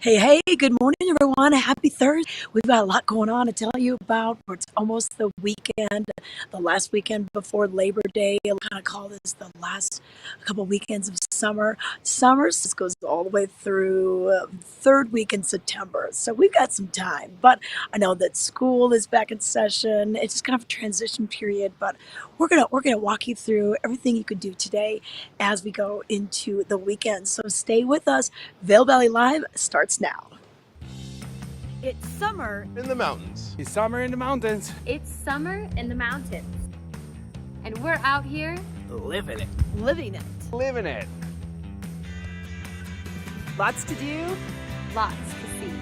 Hey, good morning, everyone. Happy Thursday. We've got a lot going on to tell you about. It's almost the weekend, the last weekend before Labor Day. I'll kind of call this the last couple weekends of summer. Summer just goes all the way through third week in September. So we've got some time. But I know that school is back in session. It's just kind of a transition period. But we're gonna walk you through everything you could do today as we go into the weekend. So stay with us. Vail Valley Live starts now. It's summer in the mountains. It's summer in the mountains. It's summer in the mountains. And we're out here Living it. living it. Living it. Lots to do lots to see.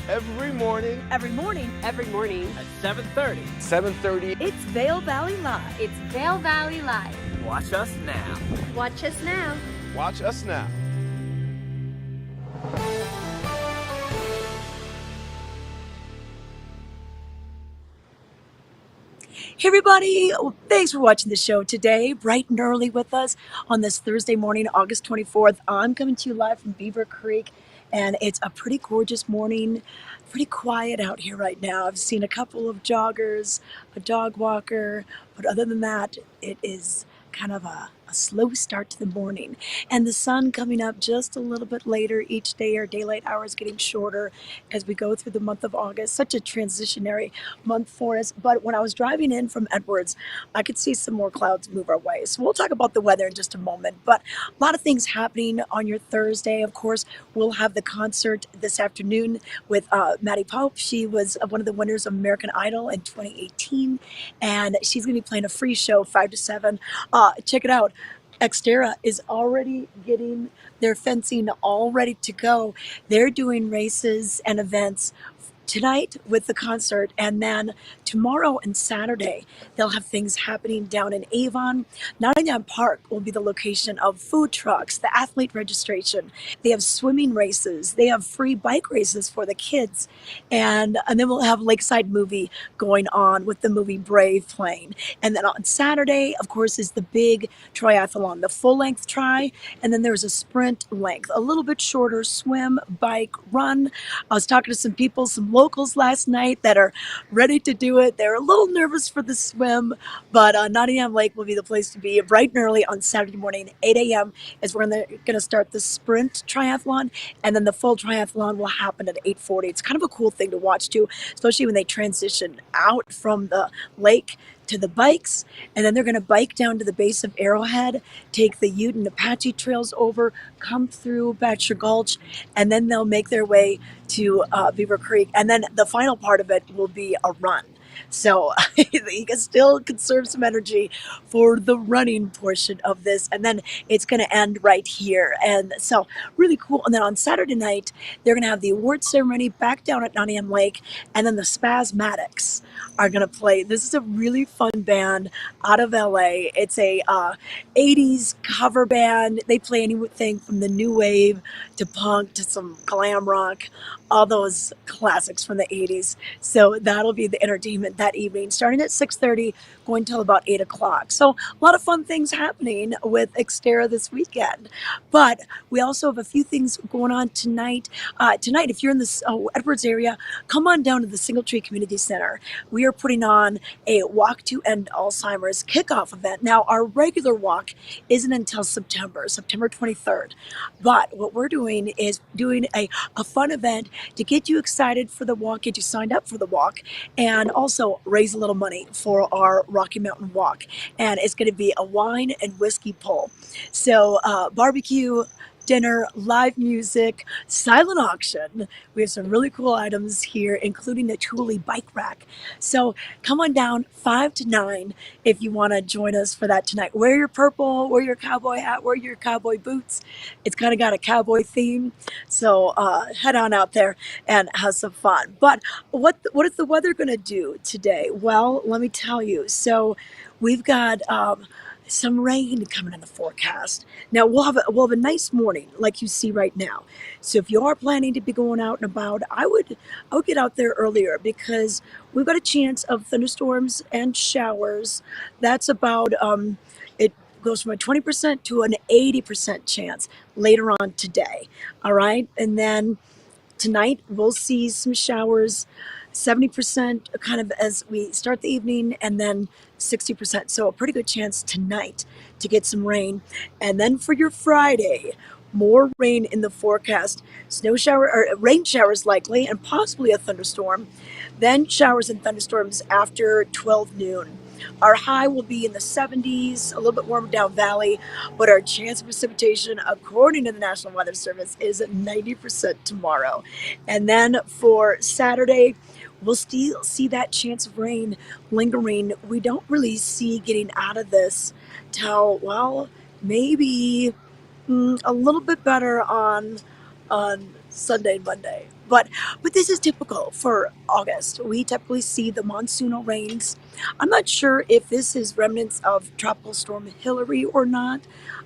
Every morning. every morning. Every morning, At 7:30. 7:30. It's Vail Valley Live. it's Vail Valley Live. Watch us now. Watch us now. Watch us now. Hey everybody, well, thanks for watching the show today, bright and early with us on this Thursday morning, August 24th. I'm coming to you live from Beaver Creek, and it's a pretty gorgeous morning, pretty quiet out here right now. I've seen a couple of joggers, a dog walker, but other than that, it is kind of a slow start to the morning. And the sun coming up just a little bit later each day. Our daylight hours getting shorter as we go through the month of August. Such a transitionary month for us. But when I was driving in from Edwards, I could see some more clouds move our way. So we'll talk about the weather in just a moment. But a lot of things happening on your Thursday. Of course, we'll have the concert this afternoon with Maddie Pope. She was one of the winners of American Idol in 2018. And she's going to be playing a free show 5 to 7. Check it out. Xterra is already getting their fencing all ready to go. They're doing races and events tonight with the concert, and then tomorrow and Saturday they'll have things happening down in Avon. Nottingham Park will be the location of food trucks, the athlete registration. They have swimming races. They have free bike races for the kids, and then we'll have Lakeside Movie going on with the movie Brave playing. And then on Saturday, of course, is the big triathlon, the full length tri, and then there's a sprint length, a little bit shorter swim, bike, run. I was talking to some people, some locals last night that are ready to do it. They're a little nervous for the swim, but Nottingham Lake will be the place to be bright and early on Saturday morning. 8 a.m. is when they're going to start the sprint triathlon, and then the full triathlon will happen at 8:40. It's kind of a cool thing to watch too, especially when they transition out from the lake to the bikes, and then they're going to bike down to the base of Arrowhead, take the Ute and Apache trails over, come through Bachelor Gulch, and then they'll make their way to Beaver Creek. And then the final part of it will be a run. So you can still conserve some energy for the running portion of this. And then it's going to end right here. And so really cool. And then on Saturday night, they're going to have the award ceremony back down at Nottingham Lake. And then the Spasmatics are going to play. This is a really fun band out of LA. It's a 80s cover band. They play anything from the new wave to punk to some glam rock, all those classics from the 80s. So that'll be the entertainment that evening, starting at 6:30, going till about 8 o'clock. So a lot of fun things happening with Xterra this weekend. But we also have a few things going on tonight. Tonight, if you're in the Edwards area, come on down to the Singletree Community Center. We are putting on a Walk to End Alzheimer's kickoff event. Now, our regular walk isn't until September 23rd. But what we're doing is doing a fun event to get you excited for the walk, get you signed up for the walk, and also raise a little money for our Rocky Mountain Walk. And it's going to be a wine and whiskey pull. So barbecue, dinner, live music, silent auction. We have some really cool items here, including the Thule bike rack. So come on down 5 to 9 if you want to join us for that tonight. Wear your purple, wear your cowboy hat, wear your cowboy boots. It's kind of got a cowboy theme. So head on out there and have some fun. But what is the weather going to do today? Well, let me tell you. So we've got some rain coming in the forecast. Now we'll have a nice morning like you see right now. So if you are planning to be going out and about, I would get out there earlier because we've got a chance of thunderstorms and showers. That's about it goes from a 20% to an 80% chance later on today. All right. And then tonight we'll see some showers, 70% kind of as we start the evening, and then 60%. So a pretty good chance tonight to get some rain. And then for your Friday, more rain in the forecast. Snow shower or rain showers likely, and possibly a thunderstorm. Then showers and thunderstorms after 12 noon. Our high will be in the 70s, a little bit warmer down valley, but our chance of precipitation, according to the National Weather Service, is at 90% tomorrow. And then for Saturday, we'll still see that chance of rain lingering. We don't really see getting out of this till, well, maybe a little bit better on Sunday and Monday. But this is typical for August. We typically see the monsoonal rains. I'm not sure if this is remnants of Tropical Storm Hillary or not.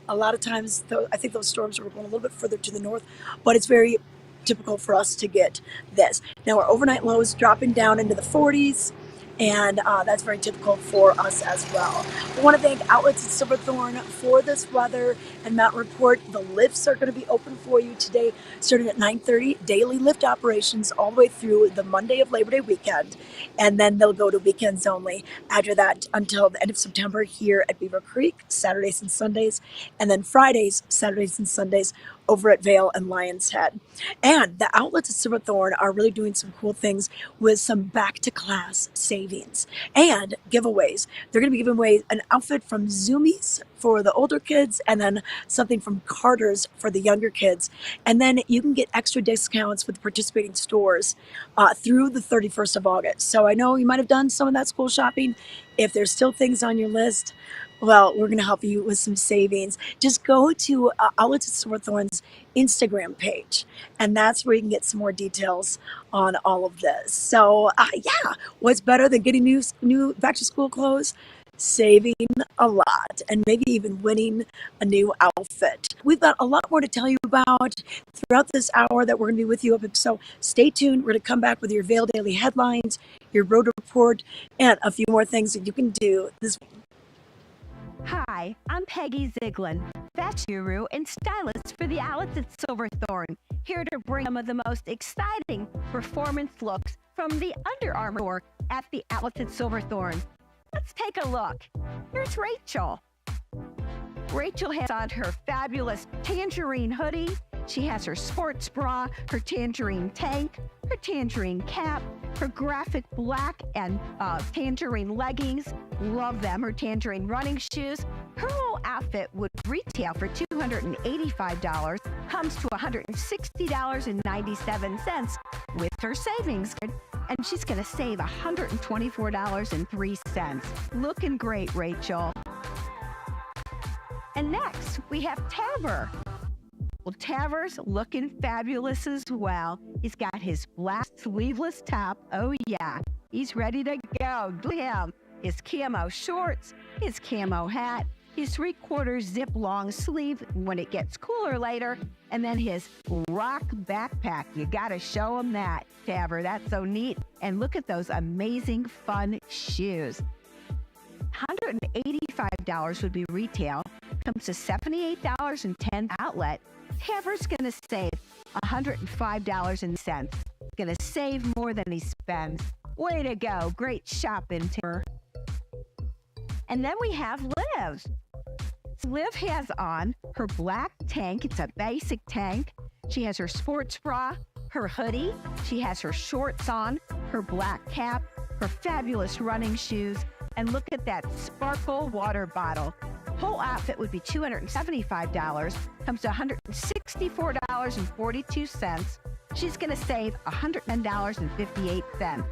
A lot of times, I think those storms were going a little bit further to the north, but it's very typical for us to get this. Now our overnight lows dropping down into the 40s, and that's very typical for us as well. I want to thank Outlets at Silverthorne for this weather and mountain report. The lifts are going to be open for you today, starting at 9:30. Daily lift operations all the way through the Monday of Labor Day weekend, and then they'll go to weekends only after that until the end of September here at Beaver Creek, Saturdays and Sundays, and then Fridays, Saturdays and Sundays over at Vail and Lion's Head. And the Outlets at Silverthorne are really doing some cool things with some back to class savings and giveaways. They're going to be giving away an outfit from Zoomies for the older kids, and then something from Carter's for the younger kids. And then you can get extra discounts with participating stores through the 31st of August. So I know you might have done some of that school shopping. If there's still things on your list, well, we're going to help you with some savings. Just go to Outlets at Silverthorne's Instagram page, and that's where you can get some more details on all of this. So, yeah, what's better than getting new back to school clothes? Saving a lot, and maybe even winning a new outfit. We've got a lot more to tell you about throughout this hour that we're going to be with you. So stay tuned. We're going to come back with your Vail Daily headlines, your road report, and a few more things that you can do this week. Hi, I'm Peggy Ziegler, fashion guru and stylist for the Outlets at Silverthorne, here to bring some of the most exciting performance looks from the Under Armour store at the Outlets at Silverthorne. Let's take a look. Here's Rachel. Rachel has on her fabulous tangerine hoodie. She has her sports bra, her tangerine tank, her tangerine cap, her graphic black and tangerine leggings. Love them. Her tangerine running shoes. Her whole outfit would retail for $285, comes to $160.97 with her savings. And she's going to save $124.03. Looking great, Rachel. And next, we have Taver. Well, Taver's looking fabulous as well. He's got his black sleeveless top. Oh, yeah. He's ready to go. Look at him. His camo shorts, his camo hat, his 3/4 zip long sleeve when it gets cooler later, and then his rock backpack. You got to show him that, Taver. That's so neat. And look at those amazing, fun shoes. $185 would be retail. Comes to $78.10 outlet. Taver's going to save $105.10. Going to save more than he spends. Way to go. Great shopping, Taver. And then we have Liv. Liv has on her black tank. It's a basic tank. She has her sports bra, her hoodie. She has her shorts on, her black cap, her fabulous running shoes. And look at that sparkle water bottle. Whole outfit would be $275. Comes to $164.42. She's going to save $110.58.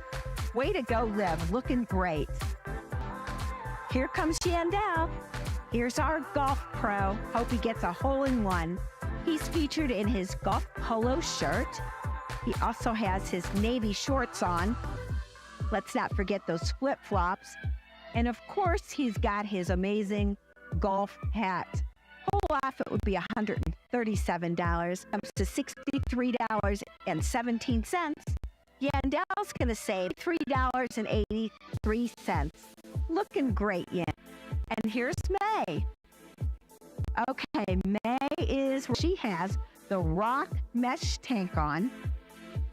Way to go, Liv. Looking great. Here comes Yandel. Here's our golf pro. Hope he gets a hole-in-one. He's featured in his golf polo shirt. He also has his navy shorts on. Let's not forget those flip-flops. And of course, he's got his amazing golf hat. Whole outfit would be $137. Comes to $63.17. Yandel's going to save $3.83. Looking great, Yan. And here's May. Okay, May is she has the Rock mesh tank on,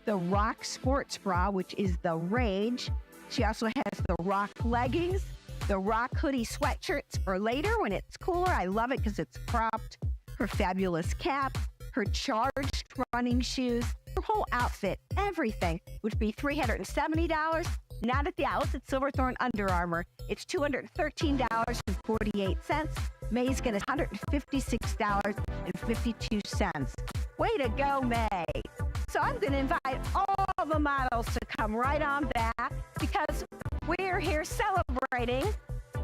the Rock sports bra, which is the Rage. She also has the Rock leggings, the Rock hoodie sweatshirts for later when it's cooler. I love it because it's cropped. Her fabulous cap, her charged running shoes, her whole outfit, everything would be $370. Not at the outlets at Silverthorne Under Armour. It's $213.48. May's going to $156.52. Way to go, May. So I'm going to invite all the models to come right on back because we're here celebrating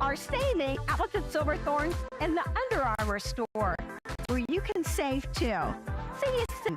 our staying outlets at Silverthorne and the Under Armour store where you can save too. See you soon.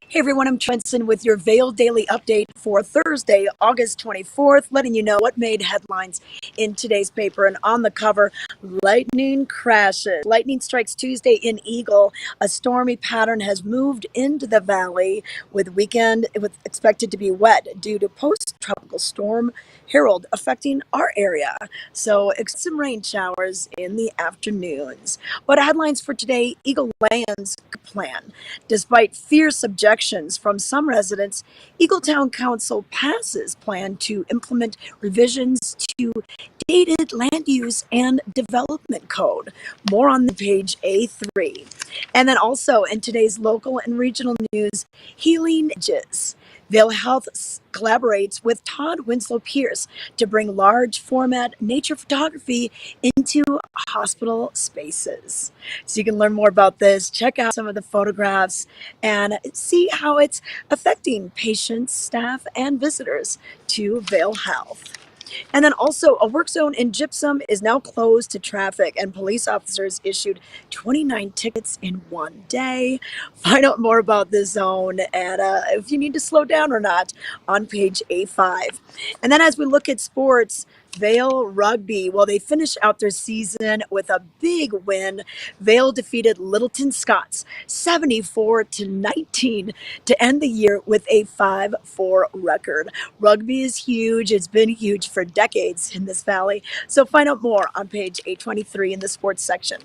Hey everyone, I'm Trenson with your Vail Daily Update for Thursday, August 24th, letting you know what made headlines in today's paper. And on the cover, lightning crashes. Lightning strikes Tuesday in Eagle. A stormy pattern has moved into the valley with weekend expected to be wet due to post-tropical storm Harold affecting our area. So expect some rain showers in the afternoons. But headlines for today, Eagle lands plan. Despite fierce objections from some residents, Eagle Town Council passes plan to implement revisions to dated land use and development code. More on the page A3. And then also in today's local and regional news, healing edges. Vail Health collaborates with Todd Winslow Pierce to bring large format nature photography into hospital spaces. So you can learn more about this, check out some of the photographs, and see how it's affecting patients, staff, and visitors to Vail Health. And then also, a work zone in Gypsum is now closed to traffic, and police officers issued 29 tickets in one day. Find out more about this zone and if you need to slow down or not on page A5. And then as we look at sports, Vail Rugby, well, they finished out their season with a big win. Vail defeated Littleton Scots 74-19 to end the year with a 5-4 record. Rugby is huge. It's been huge for decades in this valley. So find out more on page 823 in the sports section.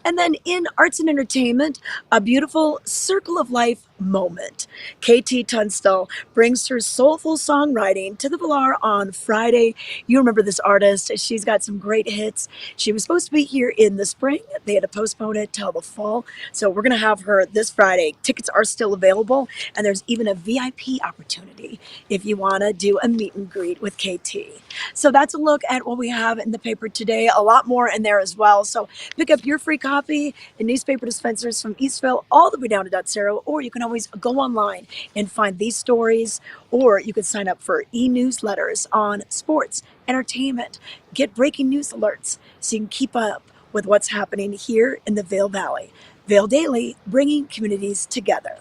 And then in arts and entertainment, a beautiful circle of life moment. KT Tunstall brings her soulful songwriting to the Vilar on Friday. You remember this artist. She's got some great hits. She was supposed to be here in the spring. They had to postpone it till the fall. So we're going to have her this Friday. Tickets are still available, and there's even a VIP opportunity if you want to do a meet and greet with KT. So that's a look at what we have in the paper today. A lot more in there as well. So pick up your free copy in newspaper dispensers from Eastville all the way down to Dotsero, or you can always go online and find these stories, or you could sign up for e-newsletters on sports, entertainment, get breaking news alerts so you can keep up with what's happening here in the Vail Valley. Vail Daily, bringing communities together.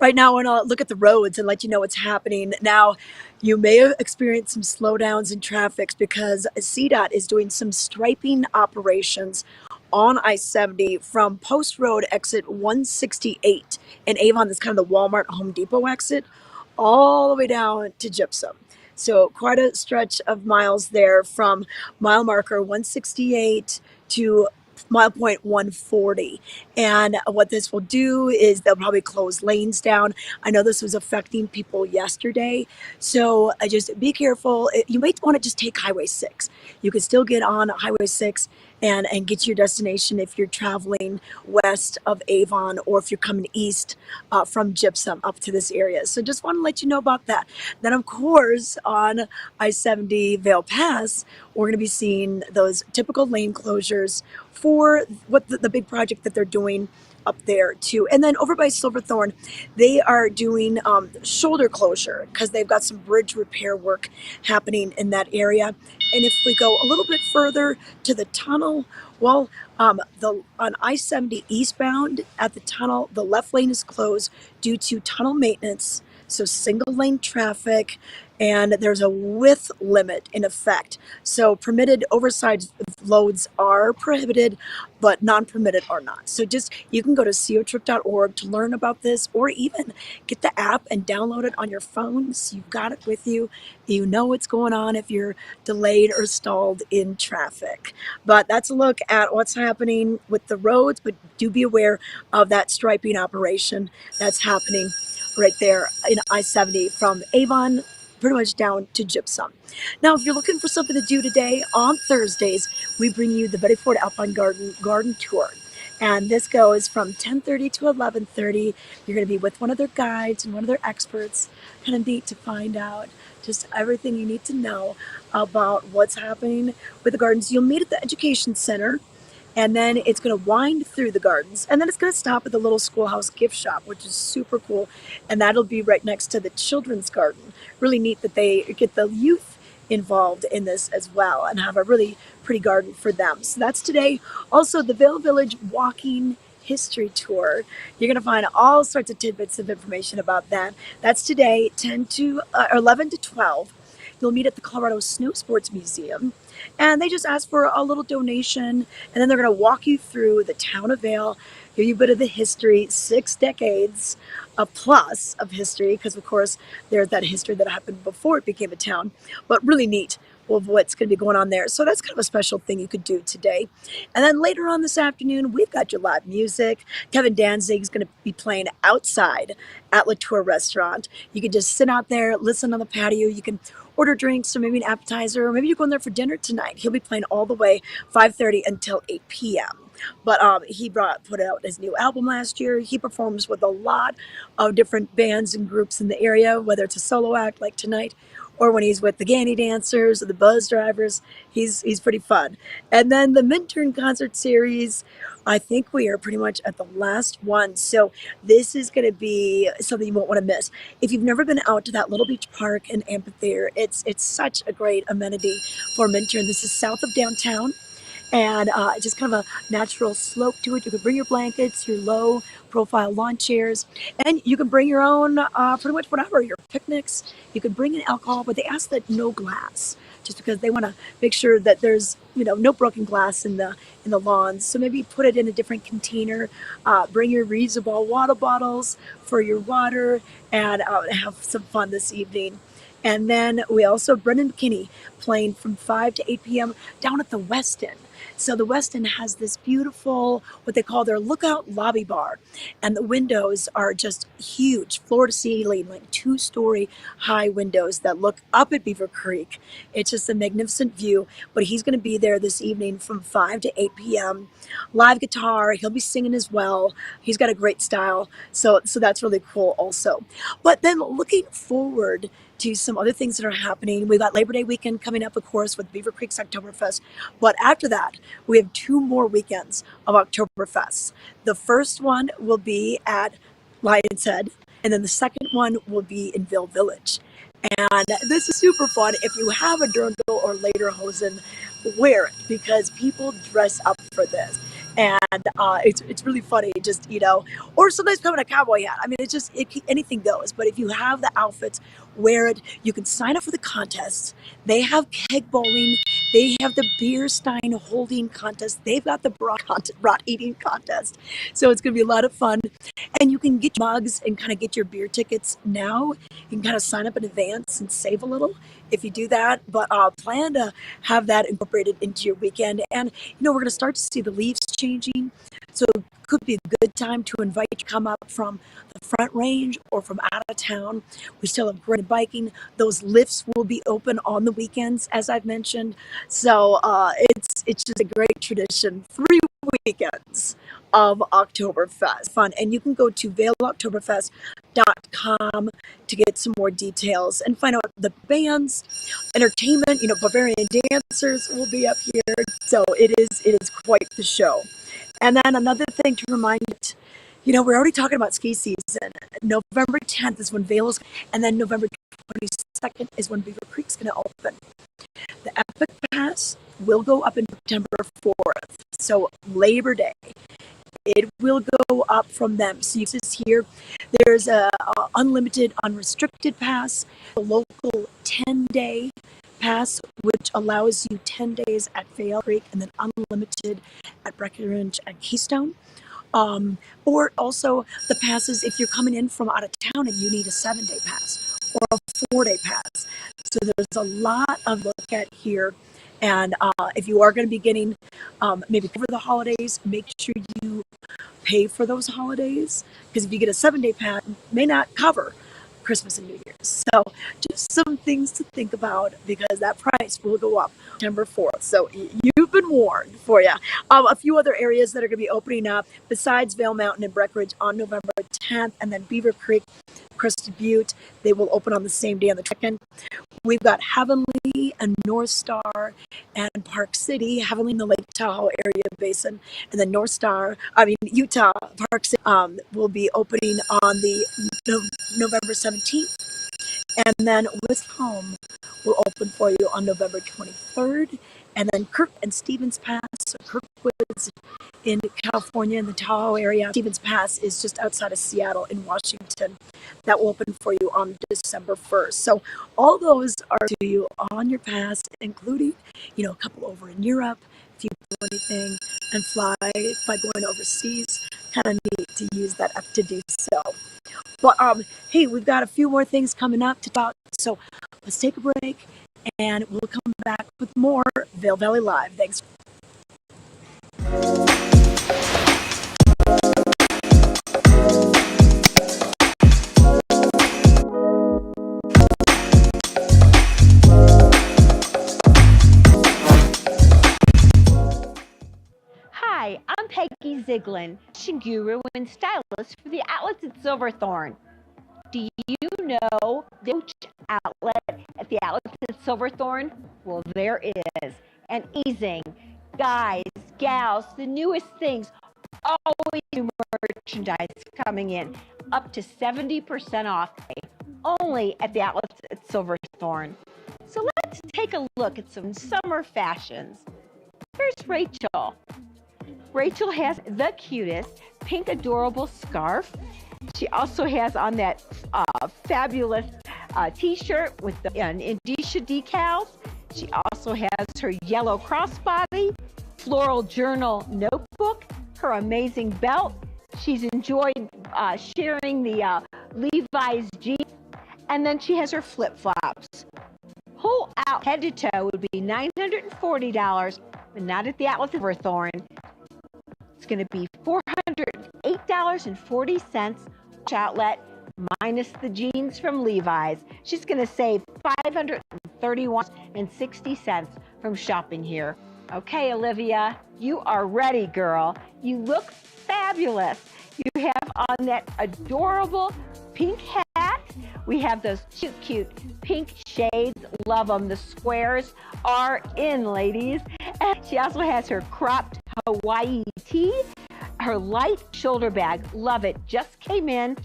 Right now, I want to look at the roads and let you know what's happening. Now, you may have experienced some slowdowns in traffic because CDOT is doing some striping operations on I-70 from Post Road exit 168 in Avon. That's kind of the Walmart Home Depot exit, all the way down to Gypsum. So quite a stretch of miles there from mile marker 168 to mile point 140. And what this will do is they'll probably close lanes down. I know this was affecting people yesterday, so just be careful. You might want to just take Highway 6. You can still get on Highway 6 and get to your destination if you're traveling west of Avon, or if you're coming east from Gypsum up to this area. So just want to let you know about that. Then, of course, on I-70 Vail Pass, we're going to be seeing those typical lane closures for what the big project that they're doing up there too. And then over by Silverthorne, they are doing shoulder closure because they've got some bridge repair work happening in that area. And if we go a little bit further to the tunnel, well, on I-70 eastbound at the tunnel, the left lane is closed due to tunnel maintenance. So single lane traffic, and there's a width limit in effect. So permitted oversized loads are prohibited, but non-permitted are not. So just, you can go to cotrip.org to learn about this, or even get the app and download it on your phone so you've got it with you. You know what's going on if you're delayed or stalled in traffic. But that's a look at what's happening with the roads, but do be aware of that striping operation that's happening right there in I-70 from Avon pretty much down to Gypsum. Now, if you're looking for something to do today, on Thursdays, we bring you the Betty Ford Alpine Garden Tour. And this goes from 10:30 to 11:30. You're going to be with one of their guides and one of their experts. Kind of neat to find out just everything you need to know about what's happening with the gardens. You'll meet at the Education Center, and then it's going to wind through the gardens, and then it's going to stop at the little schoolhouse gift shop, which is super cool, and that'll be right next to the children's garden. Really neat that they get the youth involved in this as well and have a really pretty garden for them. So that's today. Also, the Vail Village walking history tour. You're going to find all sorts of tidbits of information about that. That's today, 11 to 12. You'll meet at the Colorado Snow Sports Museum, and they just ask for a little donation, and then they're going to walk you through the town of Vail, give you a bit of the history, 6 decades plus of history, because of course there's that history that happened before it became a town, but really neat of what's going to be going on there. So that's kind of a special thing you could do today. And then later on this afternoon, we've got your live music. Kevin Danzig is going to be playing outside at Latour Restaurant. You can just sit out there, listen on the patio. You can order drinks or maybe an appetizer, or maybe you're going there for dinner tonight. He'll be playing all the way 5:30 until 8 p.m. But he put out his new album last year. He performs with a lot of different bands and groups in the area, whether it's a solo act like tonight, or when he's with the Gandy Dancers or the Buzz Drivers. He's pretty fun. And then the Minturn concert series, I think we are pretty much at the last one. So this is going to be something you won't want to miss. If you've never been out to that Little Beach Park and amphitheater, it's such a great amenity for Minturn. This is south of downtown, and just kind of a natural slope to it. You can bring your blankets, your low profile lawn chairs, and you can bring your own pretty much whatever, your picnics. You can bring in alcohol, but they ask that no glass, just because they want to make sure that there's no broken glass in the lawns. So maybe put it in a different container. Bring your reusable water bottles for your water, and have some fun this evening. And then we also have Brendan McKinney playing from 5 to 8 p.m. down at the Westin. So the Westin has this beautiful, what they call their lookout lobby bar. And the windows are just huge, floor to ceiling, like 2-story high windows that look up at Beaver Creek. It's just a magnificent view. But he's going to be there this evening from 5 to 8 p.m. Live guitar, he'll be singing as well. He's got a great style. So that's really cool also. But then looking forward to some other things that are happening. We've got Labor Day weekend coming up, of course, with Beaver Creek's Oktoberfest. But after that, we have 2 more weekends of Oktoberfest. The first one will be at Lion's Head, and then the second one will be in Vail Village. And this is super fun. If you have a dirndl or lederhosen, wear it, because people dress up for this. And it's really funny, just, or sometimes come in a cowboy hat. I mean, anything goes. But if you have the outfits, wear it. You can sign up for the contests. They have keg bowling. They have the beer stein holding contest. They've got the brat eating contest. So it's going to be a lot of fun. And you can get mugs and kind of get your beer tickets now. You can kind of sign up in advance and save a little if you do that. But plan to have that incorporated into your weekend. And, we're going to start to see the leaves changing. So it could be a good time to invite you to come up from the Front Range or from out of town. We still have great biking. Those lifts will be open on the weekends, as I've mentioned. So it's just a great tradition. 3 weekends of Oktoberfest. Fun. And you can go to vailoktoberfest.com to get some more details and find out the bands, entertainment. Bavarian dancers will be up here. So it is quite the show. And then another thing to remind We're already talking about ski season. November 10th is when Vail is, and then November 22nd is when Beaver Creek's going to open. The Epic Pass will go up in September 4th, so Labor Day. It will go up from them. So you see here, there's a unlimited, unrestricted pass, a local 10-day pass, which allows you 10 days at Vail Creek, and then unlimited at Breckenridge and Keystone. Or also the passes if you're coming in from out of town and you need a 7-day pass or a 4-day pass. So there's a lot of look at here. And if you are going to be getting maybe for the holidays, make sure you pay for those holidays, because if you get a 7-day pass, it may not cover Christmas and New Year's. So just some things to think about, because that price will go up September 4th. So you've been warned for you. A few other areas that are going to be opening up besides Vail Mountain and Breckenridge on November 10th, and then Beaver Creek, Crested Butte, they will open on the same day on the 2nd. We've got Heavenly and North Star and Park City, Heavenly in the Lake Tahoe area basin, and then Utah Park City will be opening on the November 17th. And then West Palm will open for you on November 23rd. And then Kirk and Stevens Pass, so Kirkwood's in California in the Tahoe area. Stevens Pass is just outside of Seattle in Washington. That will open for you on December 1st. So all those are to you on your pass, including, a couple over in Europe, if you do anything, and fly by going overseas. Kind of neat to use that up to do so. But hey, we've got a few more things coming up to talk. So let's take a break, and we'll come back with more Vail Valley Live. Thanks. Hi, I'm Peggy Ziglin, fashion guru and stylist for the outlets at Silverthorne. Do you know the Coach outlet at the outlets at Silverthorne? Well, there is. And easing, guys, gals, the newest things, always new merchandise coming in, up to 70% off, only at the outlets at Silverthorne. So let's take a look at some summer fashions. Here's Rachel. Rachel has the cutest pink adorable scarf. She also has on that fabulous t-shirt with the Indicia decals. She also has her yellow crossbody, floral journal notebook, her amazing belt. She's enjoyed sharing the Levi's jeans, and then she has her flip-flops. Whole out head to toe would be $940, but not at the outlet of Silverthorne. It's going to be $408.40 outlet minus the jeans from Levi's. She's going to save $531.60 from shopping here. Okay, Olivia, you are ready, girl. You look fabulous. You have on that adorable pink hat. We have those cute pink shades. Love them. The squares are in, ladies. And she also has her cropped Hawaii tee, her light shoulder bag. Love it. Just came in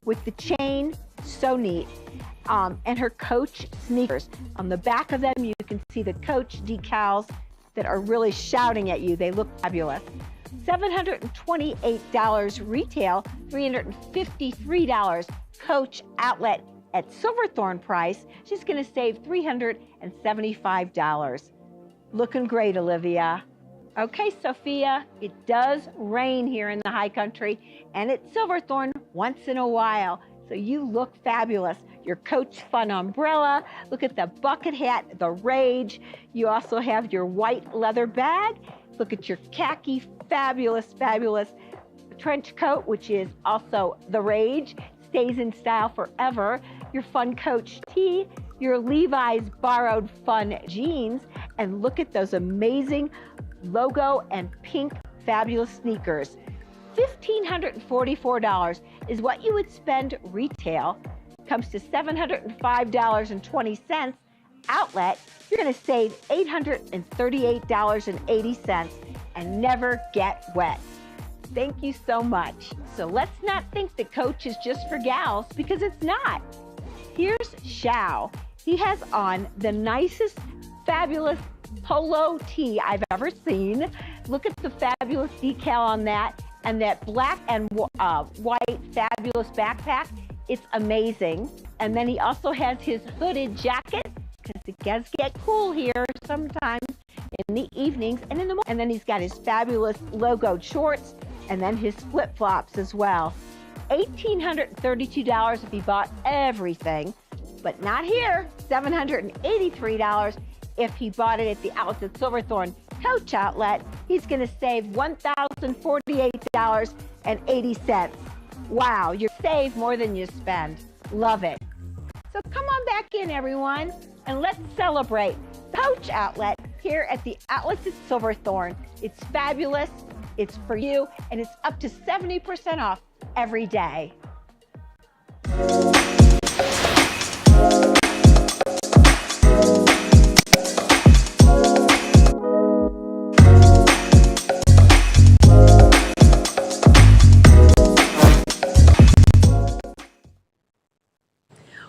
with the chain. So neat. And her Coach sneakers. On the back of them, you can see the Coach decals that are really shouting at you. They look fabulous. $728 retail, $353 Coach outlet at Silverthorne price. She's going to save $375. Looking great, Olivia. Okay, Sophia, it does rain here in the high country, and at Silverthorne once in a while, so you look fabulous. Your Coach Fun umbrella, look at the bucket hat, the Rage. You also have your white leather bag. Look at your khaki, fabulous trench coat, which is also the Rage. Stays in style forever. Your Fun Coach tee, your Levi's borrowed Fun jeans, and look at those amazing logo and pink fabulous sneakers. $1,544 is what you would spend retail. Comes to $705.20 outlet. You're going to save $838.80 and never get wet. Thank you so much. So let's not think the coach is just for gals, because it's not. Here's Xiao. He has on the nicest, fabulous polo tee I've ever seen. Look at the fabulous decal on that, and that black and white fabulous backpack. It's amazing. And then he also has his hooded jacket, because it does get cool here sometimes in the evenings and in the morning. And then he's got his fabulous logoed shorts, and then his flip-flops as well. $1,832 if he bought everything, but not here. $783 if he bought it at the outlets at Silverthorne Coach Outlet. He's going to save $1,048.80. Wow, you save more than you spend. Love it. So come on back in, everyone, and let's celebrate Coach Outlet here at the outlets at Silverthorne. It's fabulous, it's for you, and it's up to 70% off every day.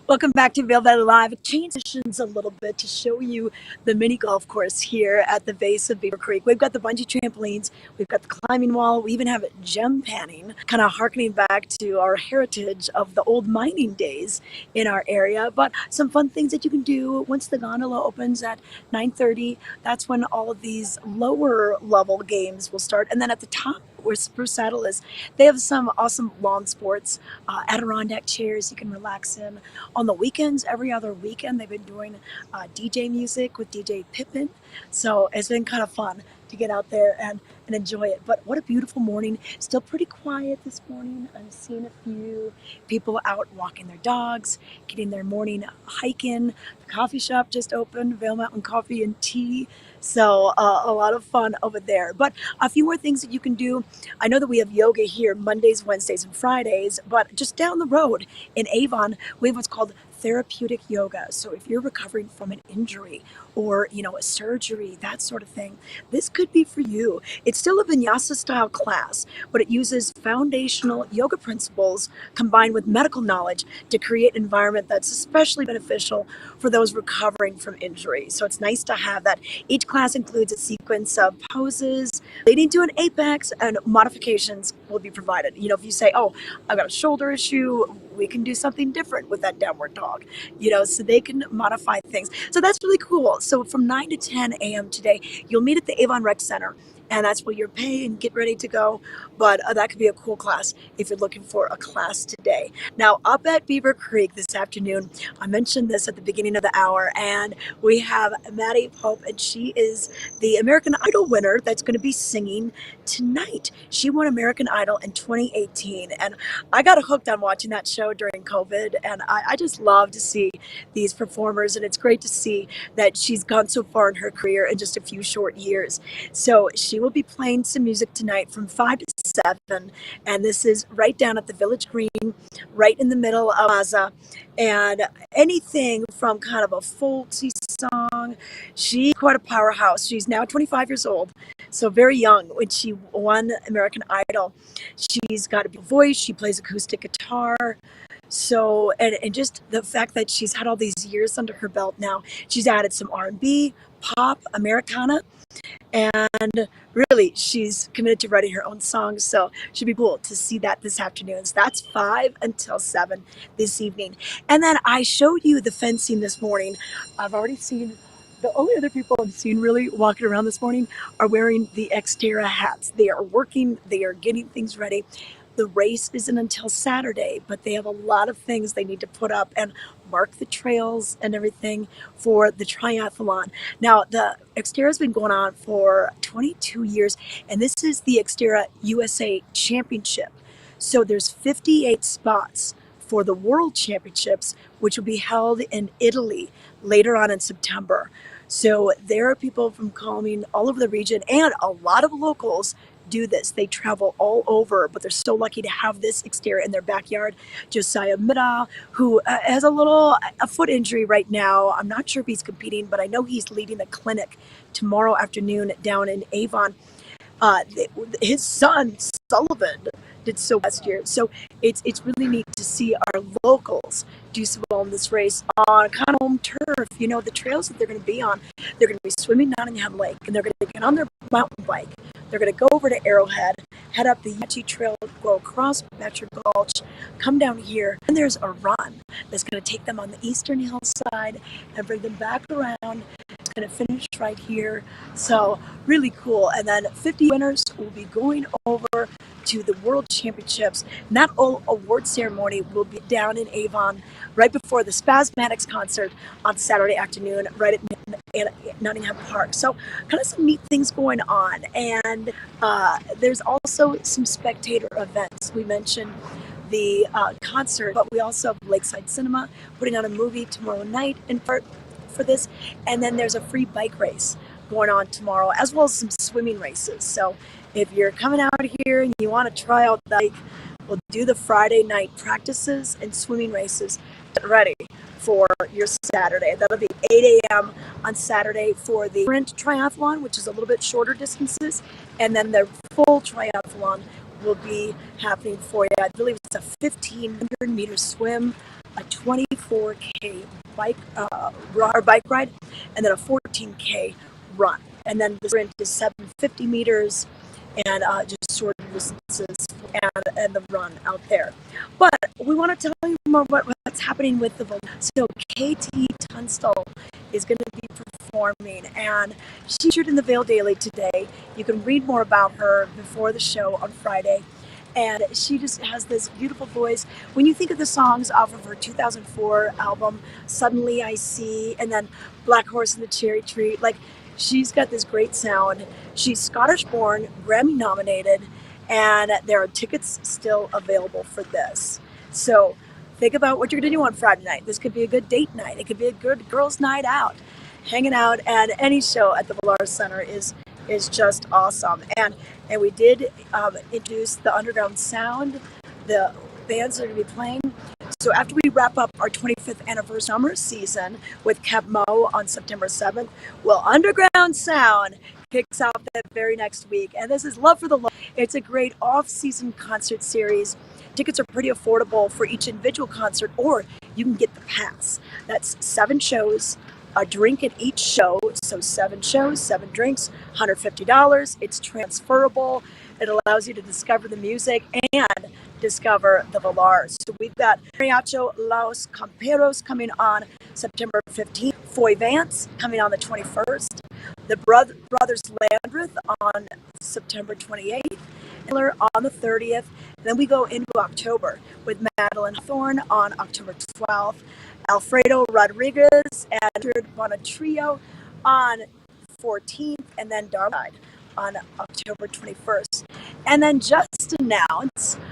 Welcome back to Vail Valley Live. It transitions a little bit to show you the mini golf course here at the base of Beaver Creek. We've got the bungee trampolines, we've got the climbing wall, we even have gem panning, kind of harkening back to our heritage of the old mining days in our area. But some fun things that you can do once the gondola opens at 9:30. That's when all of these lower level games will start. And then at the top, where Spruce Saddle is, they have some awesome lawn sports, Adirondack chairs you can relax in. On the weekends, every other weekend, they've been doing DJ music with DJ Pippin. So it's been kind of fun to get out there and enjoy it. But what a beautiful morning. Still pretty quiet this morning. I'm seeing a few people out walking their dogs, getting their morning hike in. The coffee shop just opened, Vail Mountain Coffee and Tea. So a lot of fun over there. But a few more things that you can do. I know that we have yoga here Mondays, Wednesdays, and Fridays, but just down the road in Avon, we have what's called therapeutic yoga. So if you're recovering from an injury or, a surgery, that sort of thing, this could be for you. It's still a vinyasa style class, but it uses foundational yoga principles combined with medical knowledge to create an environment that's especially beneficial for those recovering from injury. So it's nice to have that. Each class includes a sequence of poses leading to an apex, and modifications will be provided. If you say, oh, I've got a shoulder issue, we can do something different with that downward dog, so they can modify things. So that's really cool. So from 9 to 10 a.m. today, you'll meet at the Avon Rec Center, and that's where you're pay and get ready to go. But that could be a cool class if you're looking for a class today. Now, up at Beaver Creek this afternoon, I mentioned this at the beginning of the hour, and we have Maddie Pope, and she is the American Idol winner that's going to be singing tonight. She won American Idol in 2018, and I got hooked on watching that show during COVID, and I just love to see these performers, and it's great to see that she's gone so far in her career in just a few short years. So she will be playing some music tonight from 5 to 7, and this is right down at the Village Green, right in the middle of Plaza. And anything from kind of a folksy song. She's quite a powerhouse. She's now 25 years old, so very young when she won American Idol. She's got a big voice. She plays acoustic guitar. So, and just the fact that she's had all these years under her belt now, she's added some R&B, pop, Americana, and really she's committed to writing her own songs, so it should be cool to see that this afternoon. So that's 5 until 7 this evening. And then I showed you the fencing this morning. I've already seen, the only other people I've seen really walking around this morning are wearing the Xterra hats. They are working, they are getting things ready. The race isn't until Saturday, but they have a lot of things they need to put up and mark the trails and everything for the triathlon. Now, the Xterra has been going on for 22 years, and this is the Xterra USA Championship. So there's 58 spots for the World Championships, which will be held in Italy later on in September. So there are people from coming all over the region, and a lot of locals do this. They travel all over, but they're so lucky to have this Xterra in their backyard. Josiah Middaugh, who has a foot injury right now. I'm not sure if he's competing, but I know he's leading a clinic tomorrow afternoon down in Avon. His son Sullivan did so last year. So it's really neat to see our locals do so well in this race on kind of home turf. You know, the trails that they're going to be on, they're going to be swimming Nottingham Lake, and they're going to get on their mountain bike. They're going to go over to Arrowhead, head up the Yachi Trail, go across Metro Gulch, come down here, and there's a run that's going to take them on the eastern hillside and bring them back around. It's going to finish right here. So really cool. And then 50 winners will be going over to the World Championships. And that award ceremony will be down in Avon right before the Spasmatics concert on Saturday afternoon, right at Nottingham Park. So kind of some neat things going on. And there's also some spectator events. We mentioned the concert, but we also have Lakeside Cinema putting on a movie tomorrow night in part for this. And then there's a free bike race going on tomorrow, as well as some swimming races. So if you're coming out here and you want to try out the bike, we'll do the Friday night practices and swimming races. Get ready for your Saturday. That'll be 8 a.m. on Saturday for the sprint triathlon, which is a little bit shorter distances, and then the full triathlon will be happening for you. I believe it's a 1,500 meter swim, a 24K bike ride, and then a 14K run. And then the sprint is 750 meters and just shorter distances and the run out there. But we want to tell you more about what's happening with the Vilar. So KT Tunstall is going to be performing, and she featured in the Vail Daily today. You can read more about her before the show on Friday. And she just has this beautiful voice. When you think of the songs off of her 2004 album, Suddenly I See, and then Black Horse and the Cherry Tree, like, she's got this great sound. She's Scottish born, Grammy nominated, and there are tickets still available for this. So think about what you're going to do on Friday night. This could be a good date night. It could be a good girls' night out. Hanging out at any show at the Vilar Center is just awesome. And we did introduce the Underground Sound, the bands that are going to be playing. So after we wrap up our 25th anniversary summer season with Kev Mo on September 7th, well, Underground Sound kicks off that very next week. And this is Love for the Love. It's a great off-season concert series. Tickets are pretty affordable for each individual concert, or you can get the pass. That's 7 shows, a drink at each show. So 7 shows, 7 drinks, $150. It's transferable. It allows you to discover the music and discover the Vilar. So we've got Mariacho Los Camperos coming on September 15th, Foy Vance coming on the 21st, the Brothers Landreth on September 28th, Miller on the 30th. Then we go into October with Madeline Thorne on October 12th, Alfredo Rodriguez and Bonatrio on 14th, and then Darlide on October 21st. And then just announce